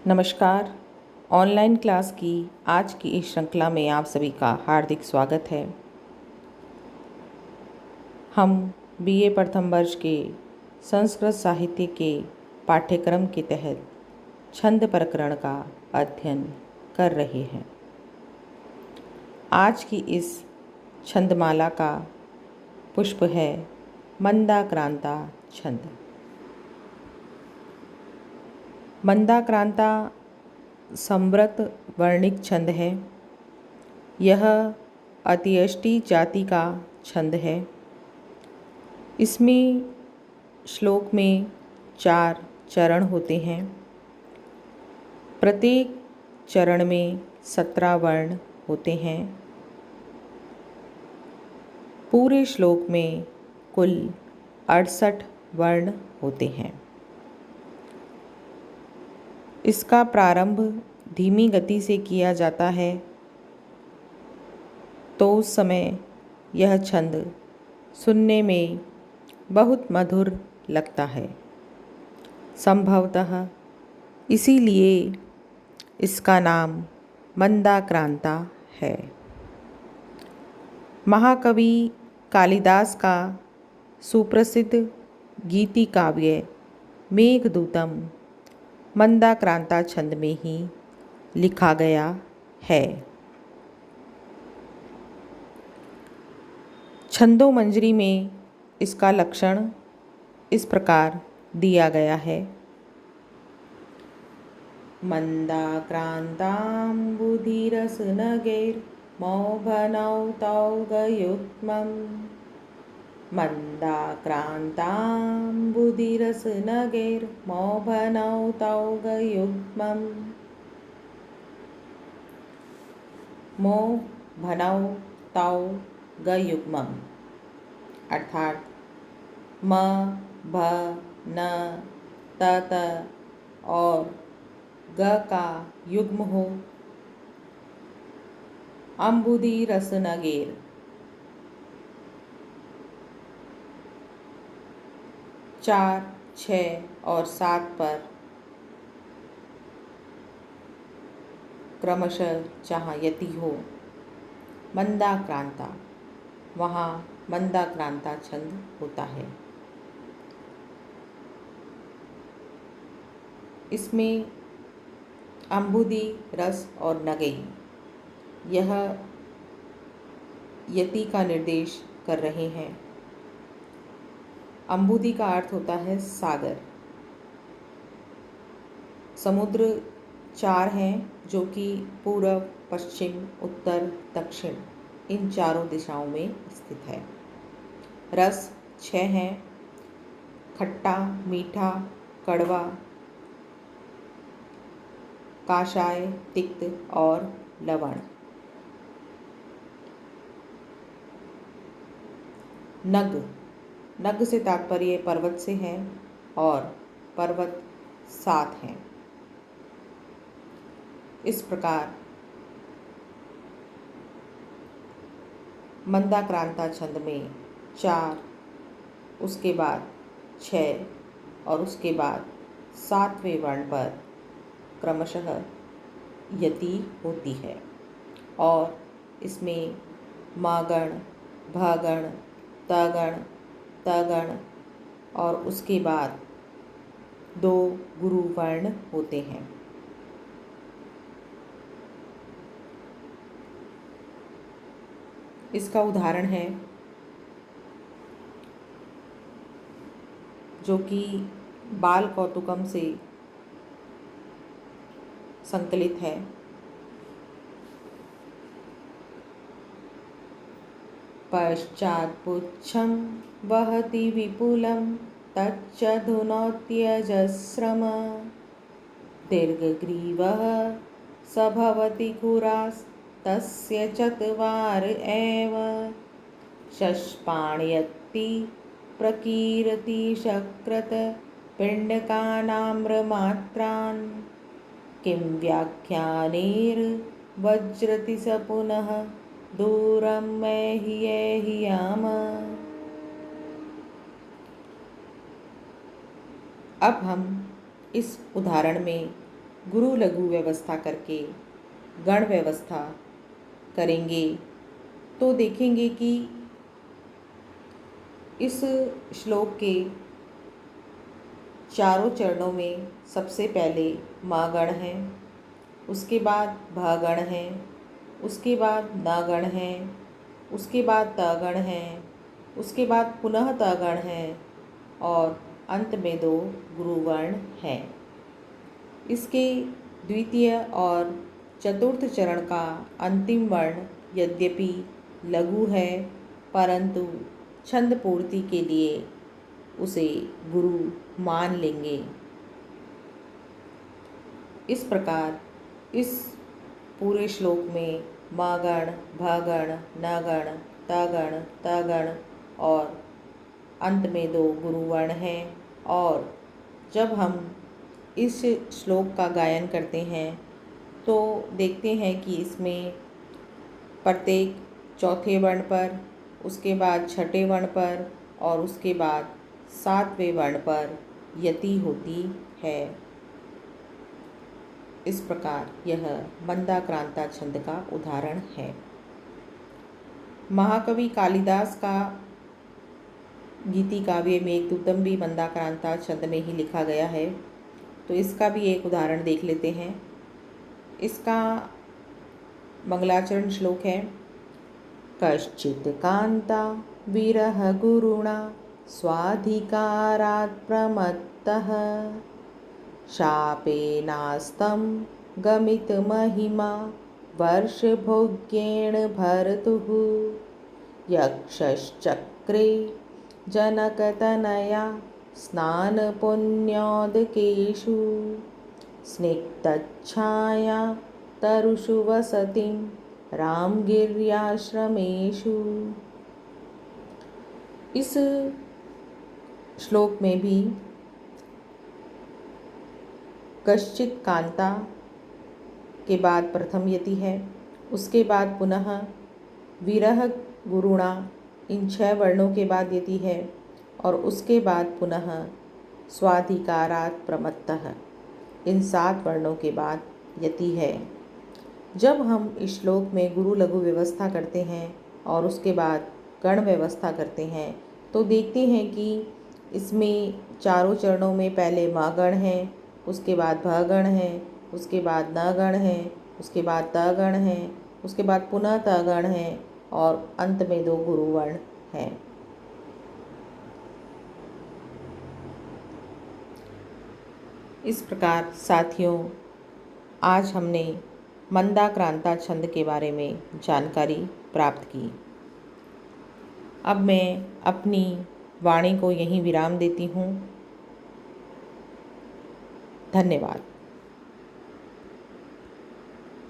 नमस्कार। Online class की आज की इस श्रृंखला में आप सभी का हार्दिक स्वागत है। हम बीए प्रथम वर्ष के संस्कृत साहित्य के पाठ्यक्रम के तहत छंद प्रकरण का अध्ययन कर रहे हैं। आज की इस छंदमाला का पुष्प है मंदाक्रांता छंद। मंदाक्रांता संवृत वर्णिक छंद है। यह अत्यष्टि जाति का छंद है। इसमें श्लोक में 4 चरण होते हैं। प्रत्येक चरण में 17 वर्ण होते हैं। पूरे श्लोक में कुल 68 वर्ण होते हैं। इसका प्रारंभ धीमी गति से किया जाता है तो उस समय यह छंद सुनने में बहुत मधुर लगता है। संभवतः इसीलिए इसका नाम मंदाक्रांता है। महाकवि कालिदास का सुप्रसिद्ध गीति काव्य मेघदूतम मंदाक्रांता छंद में ही लिखा गया है। छंदोमंजरी में इसका लक्षण इस प्रकार दिया गया है। मंदाक्रांताम्बुधिरसनगैर्मौभनौतौगयुग्मम् मंदाक्रांताम्बुधिरसनगैर्मौभनौतौगयुग्मम् मौभनौतौगयुग्मम् अर्थात म, भ, न, त और ग का युग्म हो। अम्बुदी रसनगेर 4, 6 और 7 पर क्रमशः जहाँ यति हो मंदाक्रांता, वहाँ मंदाक्रांता छंद होता है। इसमें अम्बुदी, रस और नगई यह यति का निर्देश कर रहे हैं। अम्बुदी का अर्थ होता है सागर। समुद्र 4 हैं जो कि पूर्व, पश्चिम, उत्तर, दक्षिण इन चारों दिशाओं में स्थित है। रस 6 हैं, खट्टा, मीठा, कड़वा, काशाय, तिक्त और लवण। नग से तात्पर्य पर्वत से है और पर्वत 7 हैं। इस प्रकार मंदाक्रांता छंद में 4, उसके बाद 6 और उसके बाद 7वें वर्ण पर क्रमशः यति होती है और इसमें मागण, भागण, तगण, तगण और उसके बाद 2 गुरु वर्ण होते हैं। इसका उदाहरण है जो कि बाल कौतुकम से संकलित है। पश्चात्पुच्छं वहति विपुलं तच्च धुनोत्यजस्रम् दीर्घग्रीवः स भवति खुरास्तस्य 4 एव शष्पाण्यत्ति प्रकीर्ति शक्रत पिण्डकानाम्रमात्रान् किं व्याख्यानैर्वज्रति स पुनः दूरं एहियाम। अब हम इस उदाहरण में गुरु लघु व्यवस्था करके गण व्यवस्था करेंगे तो देखेंगे कि इस श्लोक के चारों चरणों में सबसे पहले माँ गण हैं, उसके बाद भा गण हैं, उसके बाद ना गण हैं, उसके बाद त गण हैं, उसके बाद पुनः त गण हैं और अंत में 2 गुरुवर्ण हैं। इसके द्वितीय और चतुर्थ चरण का अंतिम वर्ण यद्यपि लघु है, परंतु छंद पूर्ति के लिए उसे गुरु मान लेंगे। इस प्रकार इस पूरे श्लोक में मा गण, भा गण, न गण, ता गण, त गण और अंत में 2 गुरुवर्ण हैं। और जब हम इस श्लोक का गायन करते हैं तो देखते हैं कि इसमें प्रत्येक चौथे वर्ण पर, उसके बाद छठे वर्ण पर और उसके बाद 7वें वर्ण पर यति होती है। इस प्रकार यह मंदाक्रांता छंद का उदाहरण है। महाकवि कालिदास का गीति काव्य मेघदूतम भी मंदाक्रांता छंद में ही लिखा गया है, तो इसका भी एक उदाहरण देख लेते हैं। इसका मंगलाचरण श्लोक है। कश्चित् कांता विरह गुरुणा स्वाधिकारात् प्रमत्तः शापेनास्तं गमित महिमा वर्षभोग्येण भर्तुः यक्षश्चक्रे जनकतनया स्नानपुण्योदकेषु स्निग्धच्छाया तरुषु वसतिं रामगिर्याश्रमेषु। इस श्लोक में भी कश्चित् कांता के बाद प्रथम यति है, उसके बाद पुनः विरह गुरुणा इन 6 वर्णों के बाद यति है और उसके बाद पुनः स्वाधिकारात् प्रमत्तः इन 7 वर्णों के बाद यति है। जब हम इस श्लोक में गुरु लघु व्यवस्था करते हैं और उसके बाद गण व्यवस्था करते हैं तो देखते हैं कि इसमें चारों चरणों में पहले मा गण है, उसके बाद भ गण है, उसके बाद न गण है, उसके बाद त गण है, उसके बाद पुनः त गण है और अंत में 2 गुरुवर्ण हैं। इस प्रकार साथियों, आज हमने मंदाक्रांता छंद के बारे में जानकारी प्राप्त की। अब मैं अपनी वाणी को यहीं विराम देती हूँ। धन्यवाद।